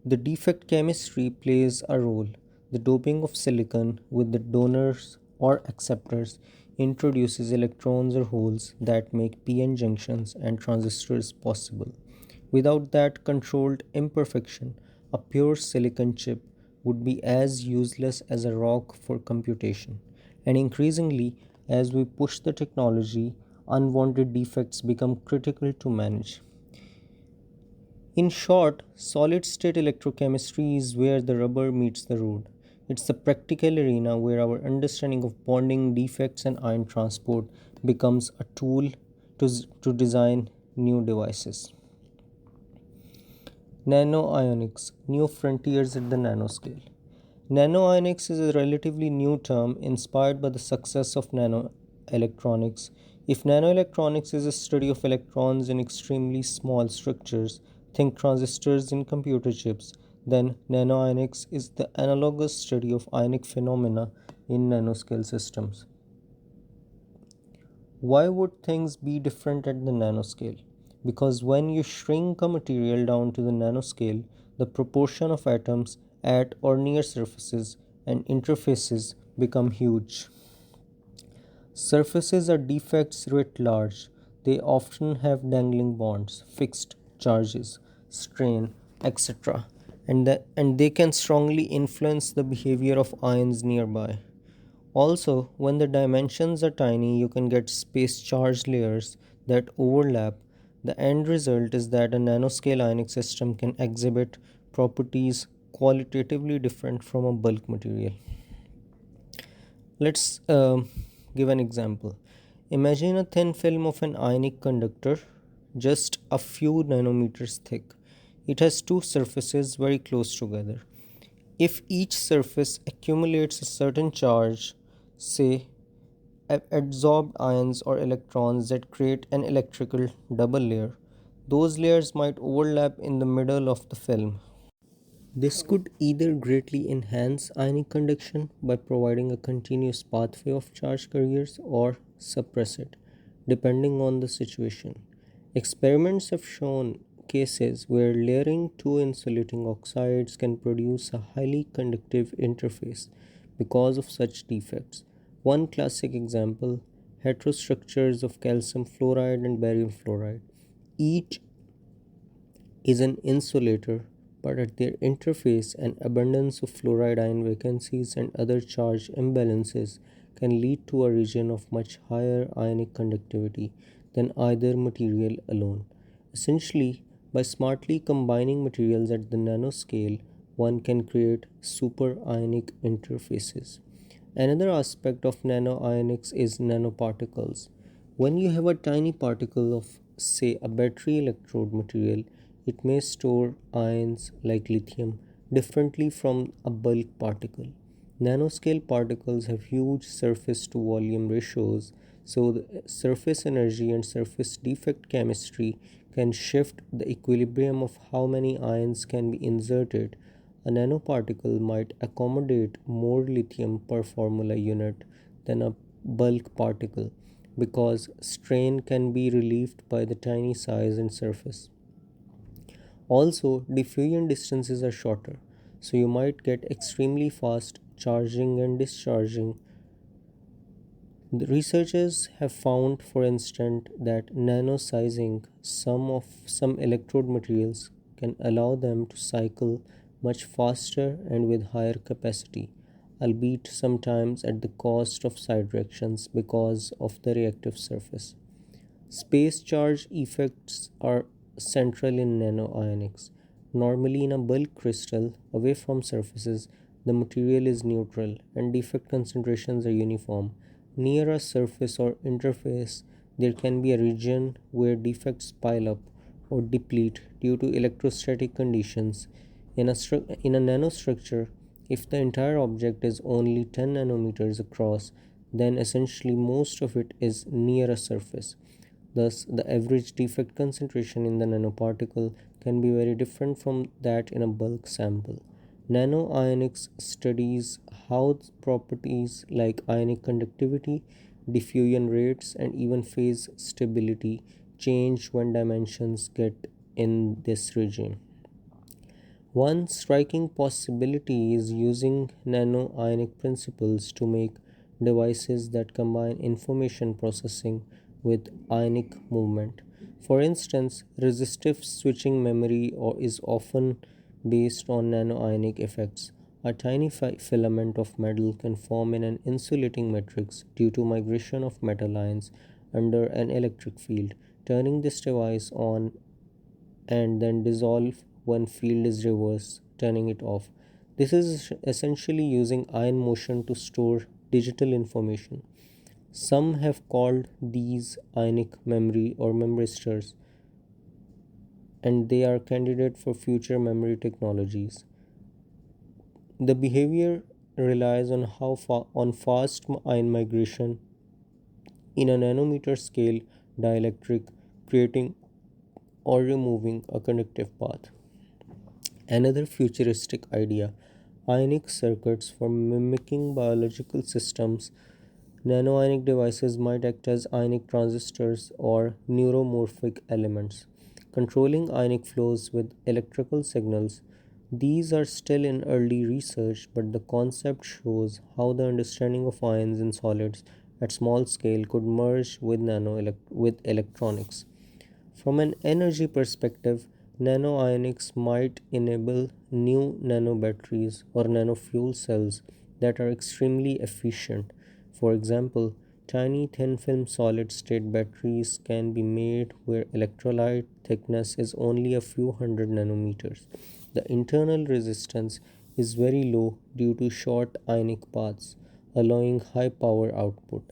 the defect chemistry plays a role. The doping of silicon with the donors or acceptors introduces electrons or holes that make p-n junctions and transistors possible. Without that controlled imperfection, a pure silicon chip would be as useless as a rock for computation. And increasingly, as we push the technology, unwanted defects become critical to manage. In short, solid state electrochemistry is where the rubber meets the road. It's the practical arena where our understanding of bonding, defects, and ion transport becomes a tool to design new devices. Nanoionics, new frontiers at the nanoscale. Nanoionics is a relatively new term inspired by the success of nanoelectronics. If nanoelectronics is a study of electrons in extremely small structures, think transistors in computer chips, then nanoionics is the analogous study of ionic phenomena in nanoscale systems. Why would things be different at the nanoscale? Because when you shrink a material down to the nanoscale, the proportion of atoms at or near surfaces and interfaces become huge. Surfaces are defects writ large. They often have dangling bonds, fixed charges, strain, etc. And they can strongly influence the behavior of ions nearby. Also, when the dimensions are tiny, you can get space charge layers that overlap. The end result is that a nanoscale ionic system can exhibit properties qualitatively different from a bulk material. Let's give an example. Imagine a thin film of an ionic conductor, just a few nanometers thick. It has two surfaces very close together. If each surface accumulates a certain charge, say adsorbed ions or electrons that create an electrical double layer, those layers might overlap in the middle of the film. This could either greatly enhance ionic conduction by providing a continuous pathway of charge carriers or suppress it, depending on the situation. Experiments have shown cases where layering two insulating oxides can produce a highly conductive interface because of such defects. One classic example, heterostructures of calcium fluoride and barium fluoride. Each is an insulator, but at their interface, an abundance of fluoride ion vacancies and other charge imbalances can lead to a region of much higher ionic conductivity than either material alone. Essentially, by smartly combining materials at the nanoscale, one can create super ionic interfaces. Another aspect of nanoionics is nanoparticles. When you have a tiny particle of, say, a battery electrode material, it may store ions like lithium differently from a bulk particle. Nanoscale particles have huge surface to volume ratios, so the surface energy and surface defect chemistry can shift the equilibrium of how many ions can be inserted. A nanoparticle might accommodate more lithium per formula unit than a bulk particle because strain can be relieved by the tiny size and surface. Also, diffusion distances are shorter, so you might get extremely fast charging and discharging. The researchers have found, for instance, that nano-sizing some electrode materials can allow them to cycle much faster and with higher capacity, albeit sometimes at the cost of side reactions because of the reactive surface. Space charge effects are central in nanoionics. Normally, in a bulk crystal, away from surfaces, the material is neutral and defect concentrations are uniform. Near a surface or interface, there can be a region where defects pile up or deplete due to electrostatic conditions. In a nanostructure, if the entire object is only 10 nanometers across, then essentially most of it is near a surface. Thus, the average defect concentration in the nanoparticle can be very different from that in a bulk sample. Nanoionics studies how properties like ionic conductivity, diffusion rates, and even phase stability change when dimensions get in this regime. One striking possibility is using nano-ionic principles to make devices that combine information processing with ionic movement. For instance, resistive switching memory is often based on nano-ionic effects. A tiny filament of metal can form in an insulating matrix due to migration of metal ions under an electric field. Turning this device on and then dissolve when field is reversed, turning it off. This is essentially using ion motion to store digital information. Some have called these ionic memory or memristors, and they are candidate for future memory technologies. The behavior relies on on fast ion migration in a nanometer scale dielectric, creating or removing a conductive path. Another futuristic idea, ionic circuits for mimicking biological systems. Nanoionic devices might act as ionic transistors or neuromorphic elements, controlling ionic flows with electrical signals. These are still in early research, but the concept shows how the understanding of ions in solids at small scale could merge with with electronics. From an energy perspective, nanoionics might enable new nanobatteries or nanofuel cells that are extremely efficient. For example, tiny thin film solid state batteries can be made where electrolyte thickness is only a few hundred nanometers. The internal resistance is very low due to short ionic paths, allowing high power output.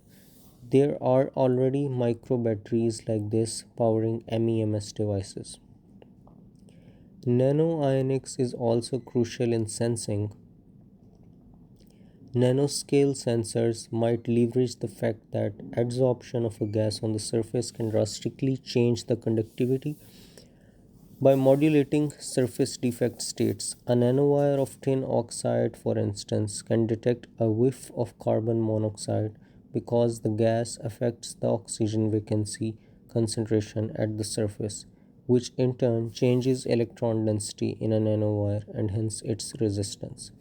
There are already micro batteries like this powering MEMS devices. Nanoionics is also crucial in sensing. Nanoscale sensors might leverage the fact that adsorption of a gas on the surface can drastically change the conductivity by modulating surface defect states. A nanowire of tin oxide, for instance, can detect a whiff of carbon monoxide because the gas affects the oxygen vacancy concentration at the surface, which in turn changes electron density in a nanowire and hence its resistance.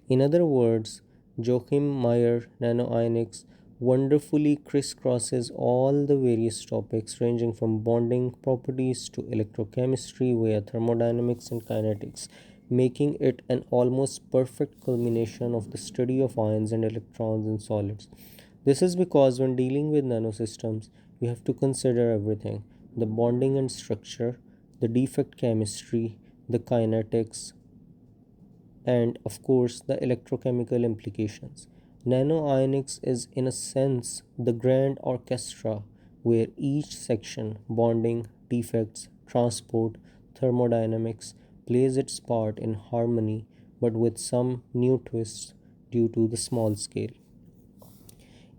In other words, Joachim Meyer nanoionics wonderfully crisscrosses all the various topics ranging from bonding properties to electrochemistry via thermodynamics and kinetics, making it an almost perfect culmination of the study of ions and electrons in solids. This is because when dealing with nanosystems, you have to consider everything: the bonding and structure, the defect chemistry, the kinetics, and of course the electrochemical implications. Nanoionics is, in a sense, the grand orchestra where each section, bonding, defects, transport, thermodynamics, plays its part in harmony but with some new twists due to the small scale.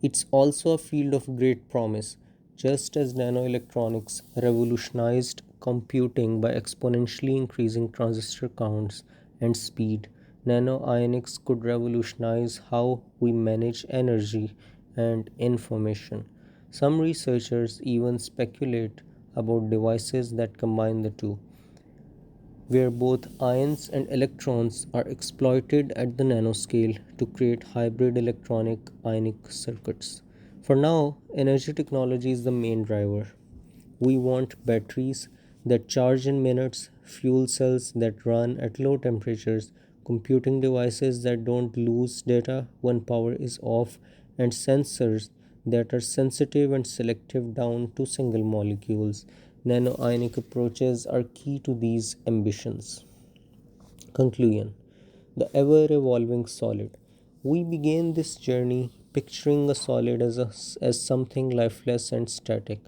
It's also a field of great promise, just as nanoelectronics revolutionized computing by exponentially increasing transistor counts and speed. Nanoionics could revolutionize how we manage energy and information. Some researchers even speculate about devices that combine the two, where both ions and electrons are exploited at the nanoscale to create hybrid electronic ionic circuits. For now, energy technology is the main driver. We want batteries that charge in minutes, fuel cells that run at low temperatures, computing devices that don't lose data when power is off, and sensors that are sensitive and selective down to single molecules. Nanoionic approaches are key to these ambitions. Conclusion: the ever evolving solid. We begin this journey picturing a solid as something lifeless and static,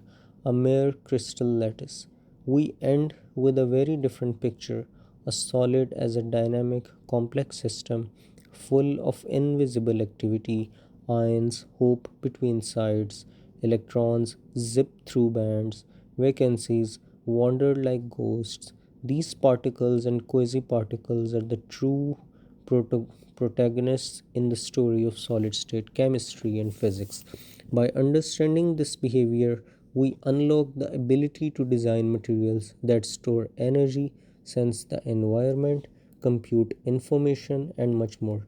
a mere crystal lattice. We end with a very different picture, a solid as a dynamic, complex system full of invisible activity, ions hope between sides, electrons zip through bands, vacancies wander like ghosts. These particles and quasi-particles are the true protagonists in the story of solid-state chemistry and physics. By understanding this behavior, we unlock the ability to design materials that store energy, sense the environment, compute information, and much more.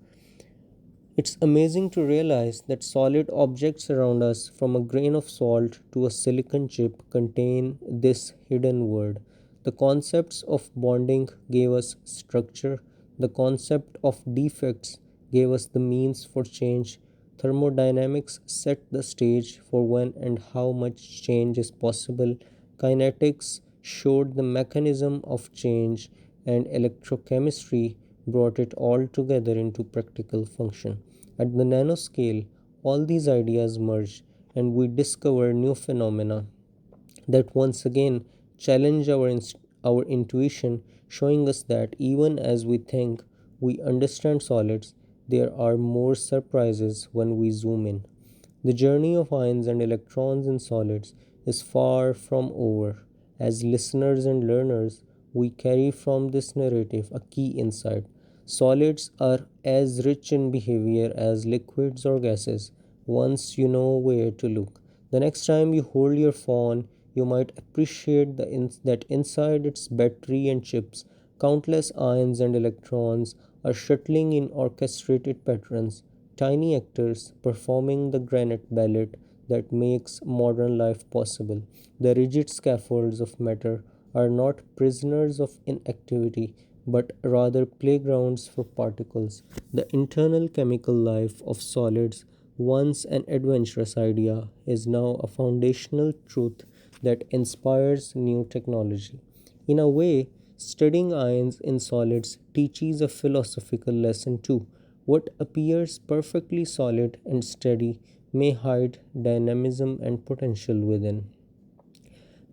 It's amazing to realize that solid objects around us, from a grain of salt to a silicon chip, contain this hidden word. The concepts of bonding gave us structure, the concept of defects gave us the means for change. Thermodynamics set the stage for when and how much change is possible. Kinetics showed the mechanism of change, and electrochemistry brought it all together into practical function. At the nanoscale, all these ideas merge, and we discover new phenomena that once again challenge our intuition, showing us that even as we think we understand solids, there are more surprises when we zoom in. The journey of ions and electrons in solids is far from over. As listeners and learners, we carry from this narrative a key insight. Solids are as rich in behavior as liquids or gases once you know where to look. The next time you hold your phone, you might appreciate that inside its battery and chips, countless ions and electrons are shuttling in orchestrated patterns, tiny actors performing the granite ballet that makes modern life possible. The rigid scaffolds of matter are not prisoners of inactivity, but rather playgrounds for particles. The internal chemical life of solids, once an adventurous idea, is now a foundational truth that inspires new technology. In a way, studying ions in solids teaches a philosophical lesson too. What appears perfectly solid and steady may hide dynamism and potential within.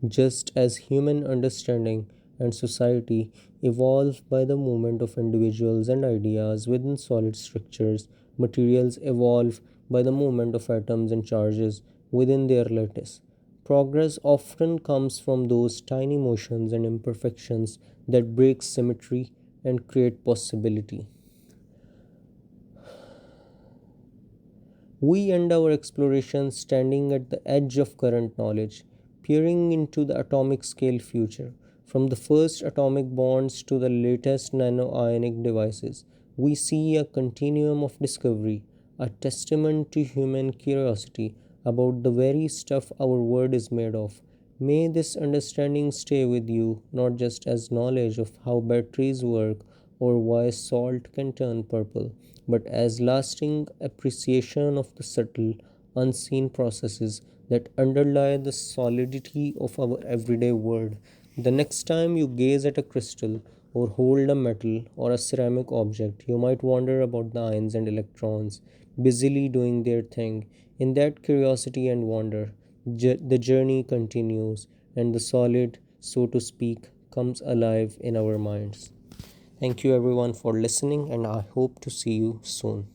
Just as human understanding and society evolve by the movement of individuals and ideas within solid structures, materials evolve by the movement of atoms and charges within their lattice. Progress often comes from those tiny motions and imperfections that break symmetry and create possibility. We end our exploration standing at the edge of current knowledge, peering into the atomic scale future. From the first atomic bonds to the latest nanoionic devices, we see a continuum of discovery, a testament to human curiosity about the very stuff our world is made of. May this understanding stay with you, not just as knowledge of how batteries work or why salt can turn purple, but as lasting appreciation of the subtle, unseen processes that underlie the solidity of our everyday world. The next time you gaze at a crystal or hold a metal or a ceramic object, you might wonder about the ions and electrons busily doing their thing. In that curiosity and wonder, the journey continues, and the solid, so to speak, comes alive in our minds. Thank you everyone for listening, and I hope to see you soon.